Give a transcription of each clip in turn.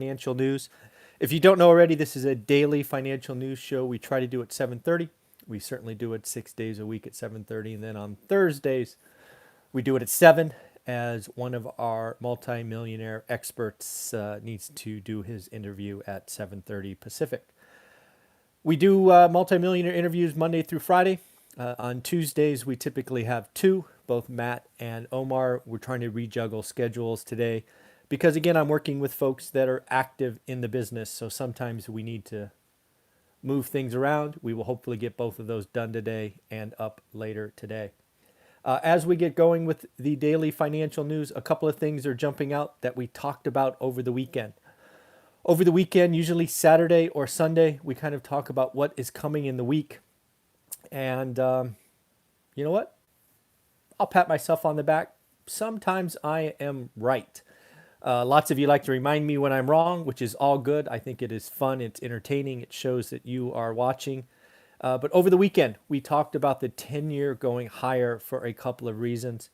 financial news. If you don't know already, this is a daily financial news show. We try to do it 7:30. We certainly do it 6 days a week at 7:30, and then on Thursdays we do it at 7 as one of our multimillionaire experts needs to do his interview at 7:30 Pacific. We do multimillionaire interviews Monday through Friday. On Tuesdays, we typically have two, both Matt and Omar. We're trying to rejuggle schedules today because, again, I'm working with folks that are active in the business. So sometimes we need to move things around. We will hopefully get both of those done today and up later today. As we get going with the daily financial news, a couple of things are jumping out that we talked about over the weekend. Over the weekend, usually Saturday or Sunday, we kind of talk about what is coming in the week. And you know what? I'll pat myself on the back. Sometimes I am right. Lots of you like to remind me when I'm wrong, which is all good. I think it is fun. It's entertaining. It shows that you are watching. But over the weekend, we talked about the 10-year going higher for a couple of reasons.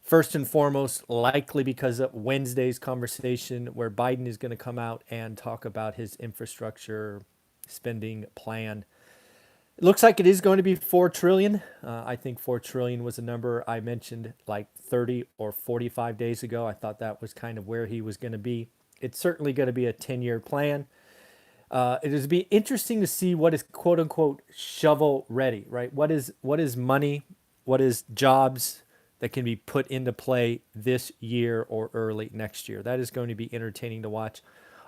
First and foremost, likely because of Wednesday's conversation where Biden is going to come out and talk about his infrastructure spending plan. It looks like it is going to be 4 trillion. I think 4 trillion was a number I mentioned like 30 or 45 days ago. I thought that was kind of where he was going to be. It's certainly going to be a 10-year plan. It is be interesting to see what is quote unquote shovel ready, right? What is money? What is jobs that can be put into play this year or early next year? That is going to be entertaining to watch.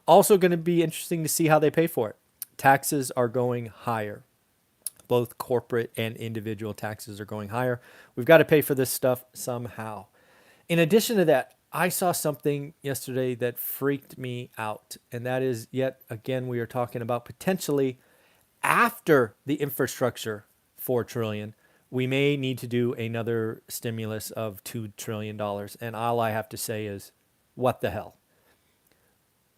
Also going to be interesting to see how they pay for it. Taxes are going higher. Both corporate and individual taxes are going higher. We've got to pay for this stuff somehow. In addition to that, I saw something yesterday that freaked me out. And that is, yet again, we are talking about potentially after the infrastructure 4 trillion, we may need to do another stimulus of $2 trillion. And all I have to say is, what the hell?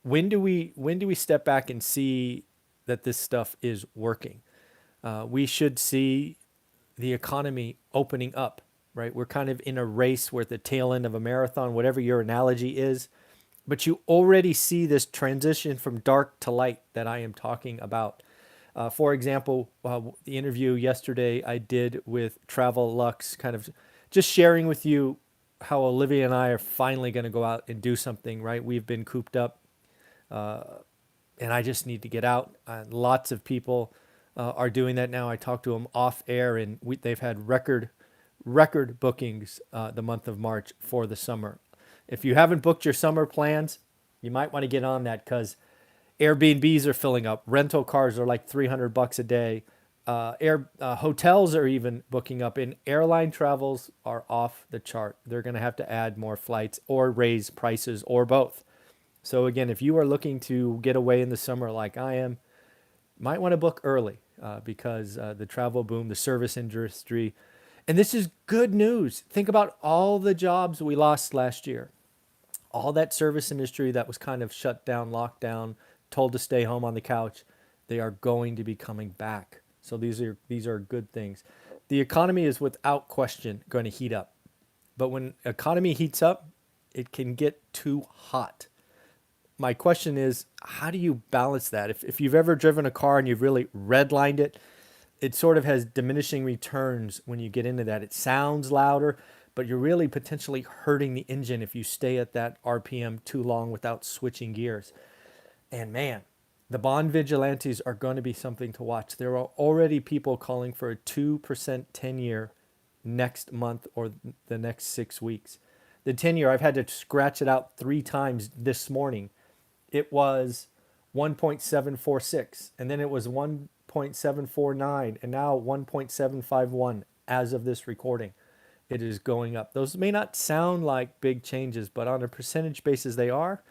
When do we step back and see that this stuff is working? We should see the economy opening up, right? We're kind of in a race. We're at the tail end of a marathon, whatever your analogy is. But you already see this transition from dark to light that I am talking about. For example, the interview yesterday I did with Travel Lux, kind of just sharing with you how Olivia and I are finally going to go out and do something, right? We've been cooped up, and I just need to get out. Lots of people are doing that now. I talked to them off air, and they've had record bookings the month of March for the summer. If you haven't booked your summer plans, you might want to get on that because Airbnbs are filling up. Rental cars are like $300 a day. Hotels are even booking up, and airline travels are off the chart. They're going to have to add more flights or raise prices or both. So again, if you are looking to get away in the summer like I am, might want to book early because the travel boom, the service industry, and this is good news. Think about all the jobs we lost last year. All that service industry that was kind of shut down, locked down, told to stay home on the couch, they are going to be coming back. So these are good things. The economy is without question going to heat up. But when economy heats up, it can get too hot. My question is, how do you balance that? If you've ever driven a car and you've really redlined it, it sort of has diminishing returns when you get into that. It sounds louder, but you're really potentially hurting the engine if you stay at that RPM too long without switching gears. And man, the bond vigilantes are going to be something to watch. There are already people calling for a 2% 10-year next month or the next 6 weeks. The 10-year, I've had to scratch it out 3 times this morning. It was 1.746, and then it was 1.749, and now 1.751 as of this recording. It is going up. Those may not sound like big changes, but on a percentage basis they are,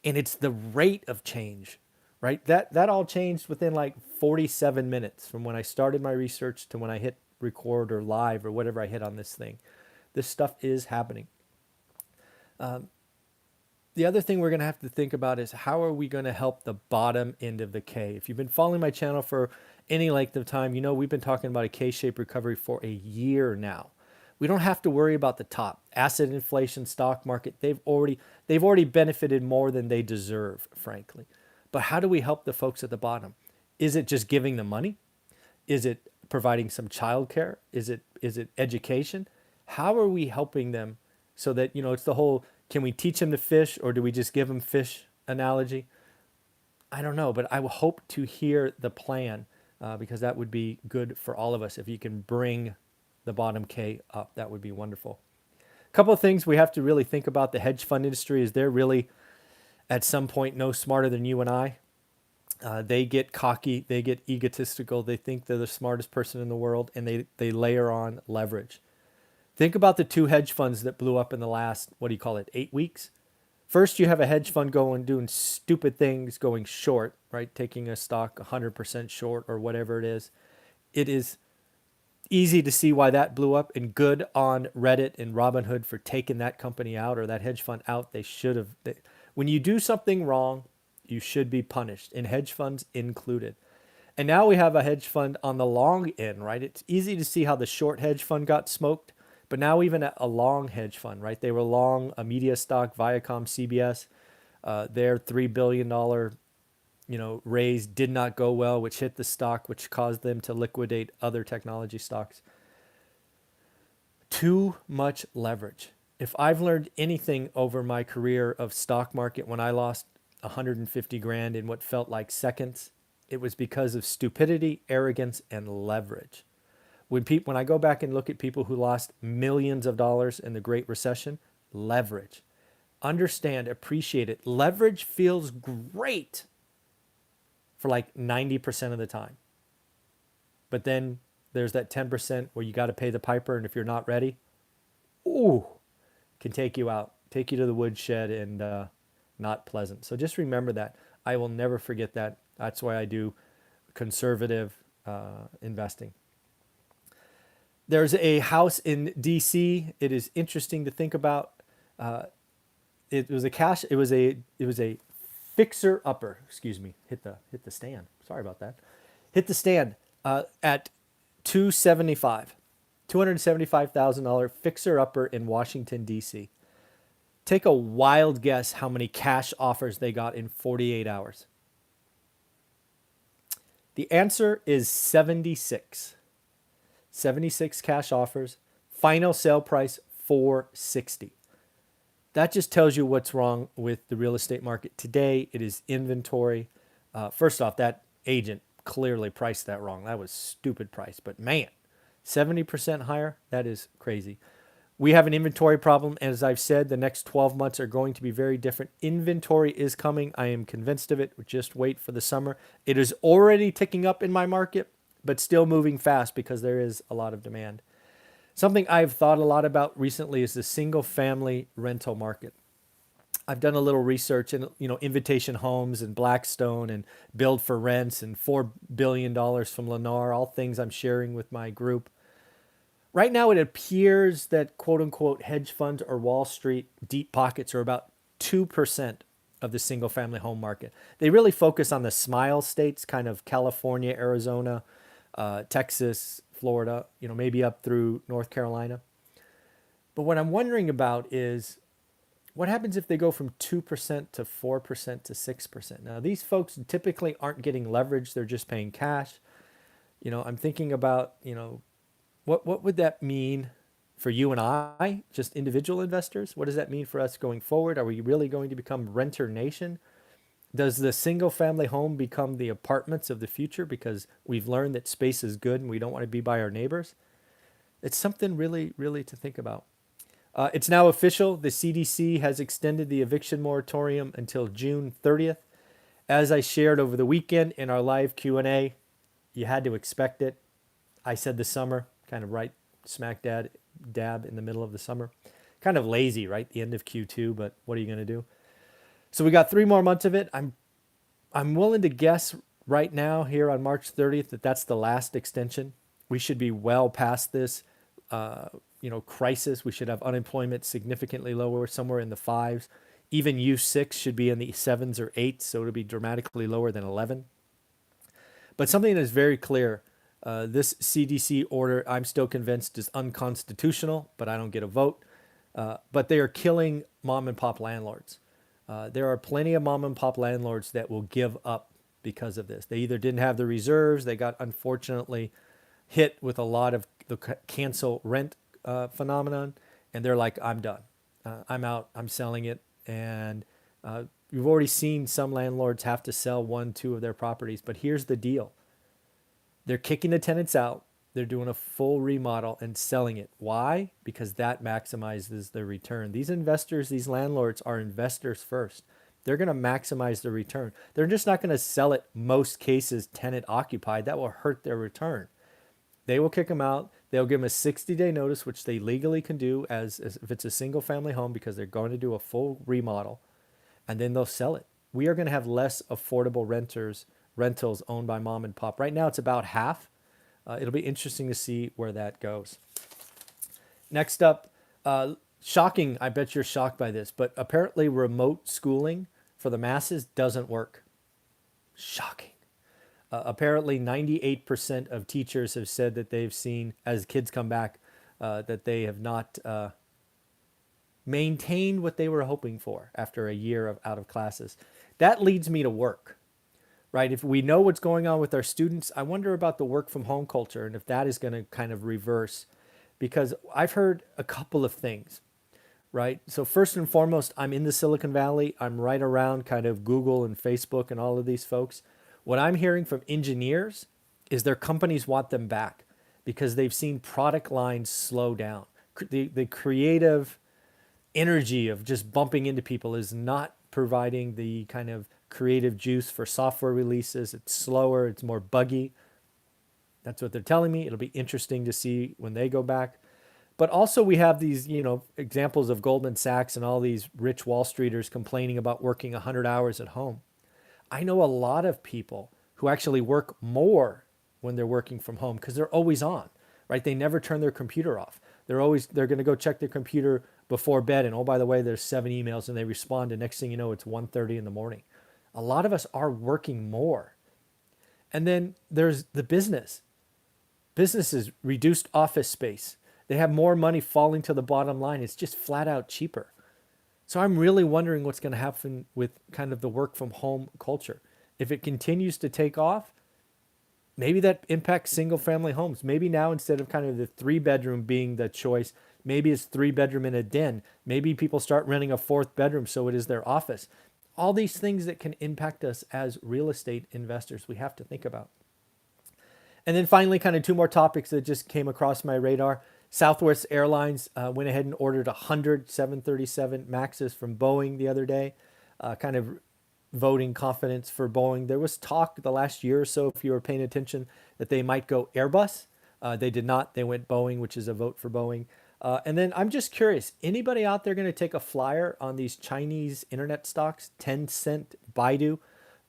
and it's the rate of change, right? That all changed within like 47 minutes from when I started my research to when I hit record or live or whatever I hit on this thing. This stuff is happening. The other thing we're going to have to think about is how are we going to help the bottom end of the K? If you've been following my channel for any length of time, you know we've been talking about a K-shaped recovery for a year now. We don't have to worry about the top. Asset inflation, stock market, they've already benefited more than they deserve, frankly. But how do we help the folks at the bottom? Is it just giving them money? Is it providing some childcare? Is it education? How are we helping them so that, it's the whole, can we teach them to fish or do we just give them fish analogy? I don't know, but I will hope to hear the plan because that would be good for all of us. If you can bring the bottom K up, that would be wonderful. A couple of things we have to really think about. The hedge fund industry is they're really at some point no smarter than you and I. They get cocky, they get egotistical, they think they're the smartest person in the world, and they layer on leverage. Think about the two hedge funds that blew up in the last, 8 weeks? First, you have a hedge fund doing stupid things, going short, right? Taking a stock 100% short or whatever it is. It is easy to see why that blew up, and good on Reddit and Robinhood for taking that company out or that hedge fund out. They should have. When you do something wrong, you should be punished, and hedge funds included. And now we have a hedge fund on the long end, right? It's easy to see how the short hedge fund got smoked, but now even a long hedge fund, right? They were long a media stock, Viacom, CBS. Their $3 billion raise did not go well, which hit the stock, which caused them to liquidate other technology stocks. Too much leverage. If I've learned anything over my career of stock market, when I lost 150 grand in what felt like seconds, it was because of stupidity, arrogance, and leverage. When I go back and look at people who lost millions of dollars in the Great Recession, leverage. Understand, appreciate it. Leverage feels great for like 90% of the time. But then there's that 10% where you got to pay the piper, and if you're not ready, can take you out, take you to the woodshed, and not pleasant. So just remember that. I will never forget that. That's why I do conservative investing. There's a house in DC. It is interesting to think about. It was a fixer upper. Excuse me. Hit the stand. Sorry about that. Hit the stand at $275,000 fixer upper in Washington D.C. Take a wild guess how many cash offers they got in 48 hours. The answer is 76. 76 cash offers. Final sale price $460. That just tells you what's wrong with the real estate market today. It is inventory. First off, that agent clearly priced that wrong. That was stupid price. But man, 70% higher, that is crazy. We have an inventory problem. And as I've said, the next 12 months are going to be very different. Inventory is coming. I am convinced of it. Just wait for the summer. It is already ticking up in my market, but still moving fast because there is a lot of demand. Something I've thought a lot about recently is the single family rental market. I've done a little research in, Invitation Homes and Blackstone and Build for Rents and $4 billion from Lennar, all things I'm sharing with my group. Right now, it appears that quote unquote hedge funds or Wall Street deep pockets are about 2% of the single family home market. They really focus on the smile states, kind of California, Arizona, Texas, Florida, maybe up through North Carolina. But what I'm wondering about is what happens if they go from 2% to 4% to 6%? Now, these folks typically aren't getting leverage. They're just paying cash. I'm thinking about, what would that mean for you and I, just individual investors? What does that mean for us going forward? Are we really going to become renter nation? Does the single family home become the apartments of the future because we've learned that space is good and we don't want to be by our neighbors? It's something really, really to think about. It's now official. The CDC has extended the eviction moratorium until June 30th. As I shared over the weekend in our live Q&A, you had to expect it. I said the summer, kind of right smack dab in the middle of the summer. Kind of lazy, right? The end of Q2, but what are you going to do? So we got 3 more months of it. I'm willing to guess right now here on March 30th that that's the last extension. We should be well past this, crisis. We should have unemployment significantly lower, somewhere in the 5s. Even U6 should be in the 7s or 8s, so it'll be dramatically lower than 11. But something that is very clear, This CDC order, I'm still convinced, is unconstitutional, but I don't get a vote. But they are killing mom and pop landlords. There are plenty of mom and pop landlords that will give up because of this. They either didn't have the reserves, they got unfortunately hit with a lot of the cancel rent phenomenon, and they're like, I'm done. I'm out. I'm selling it. And you've already seen some landlords have to sell 1, 2 of their properties. But here's the deal. They're kicking the tenants out. They're doing a full remodel and selling it. Why? Because that maximizes the return. These investors, these landlords are investors first. They're going to maximize the return. They're just not going to sell it, most cases, tenant occupied. That will hurt their return. They will kick them out. They'll give them a 60-day notice, which they legally can do as if it's a single family home, because they're going to do a full remodel, and then they'll sell it. We are going to have less affordable rentals owned by mom and pop. Right now it's about half. It'll be interesting to see where that goes. Next up, shocking, I bet you're shocked by this, but apparently remote schooling for the masses doesn't work. Shocking. Apparently 98% of teachers have said that they've seen, as kids come back, that they have not maintained what they were hoping for after a year of out of classes. That leads me to work, right? If we know what's going on with our students, I wonder about the work from home culture and if that is going to kind of reverse, because I've heard a couple of things, right? So first and foremost, I'm in the Silicon Valley. I'm right around kind of Google and Facebook and all of these folks. What I'm hearing from engineers is their companies want them back because they've seen product lines slow down. The creative energy of just bumping into people is not providing the kind of creative juice for software releases. It's slower, it's more buggy. That's what they're telling me. It'll be interesting to see when they go back. But also we have these, examples of Goldman Sachs and all these rich Wall Streeters complaining about working 100 hours at home. I know a lot of people who actually work more when they're working from home because they're always on, right? They never turn their computer off. They're going to go check their computer before bed. And oh, by the way, there's 7 emails and they respond. And next thing you know, it's 1:30 in the morning. A lot of us are working more. And then there's the business. Businesses, reduced office space. They have more money falling to the bottom line. It's just flat out cheaper. So I'm really wondering what's going to happen with kind of the work from home culture. If it continues to take off, maybe that impacts single family homes. Maybe now instead of kind of the 3-bedroom being the choice, maybe it's 3-bedroom in a den. Maybe people start renting a 4th bedroom so it is their office. All these things that can impact us as real estate investors, we have to think about. And then finally, kind of 2 more topics that just came across my radar. Southwest Airlines went ahead and ordered 100 737 MAXs from Boeing the other day, kind of voting confidence for Boeing. There was talk the last year or so, if you were paying attention, that they might go Airbus. They did not. They went Boeing, which is a vote for Boeing. And then I'm just curious, anybody out there going to take a flyer on these Chinese internet stocks, Tencent, Baidu,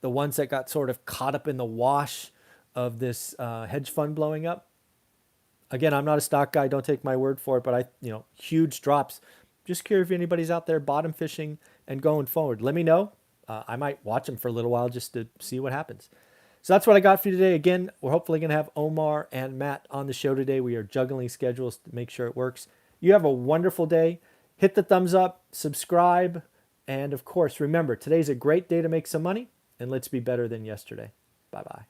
the ones that got sort of caught up in the wash of this hedge fund blowing up? Again, I'm not a stock guy. Don't take my word for it, but huge drops. Just curious if anybody's out there bottom fishing and going forward. Let me know. I might watch them for a little while just to see what happens. So that's what I got for you today. Again, we're hopefully going to have Omar and Matt on the show today. We are juggling schedules to make sure it works. You have a wonderful day. Hit the thumbs up, subscribe, and of course, remember, today's a great day to make some money, and let's be better than yesterday. Bye-bye.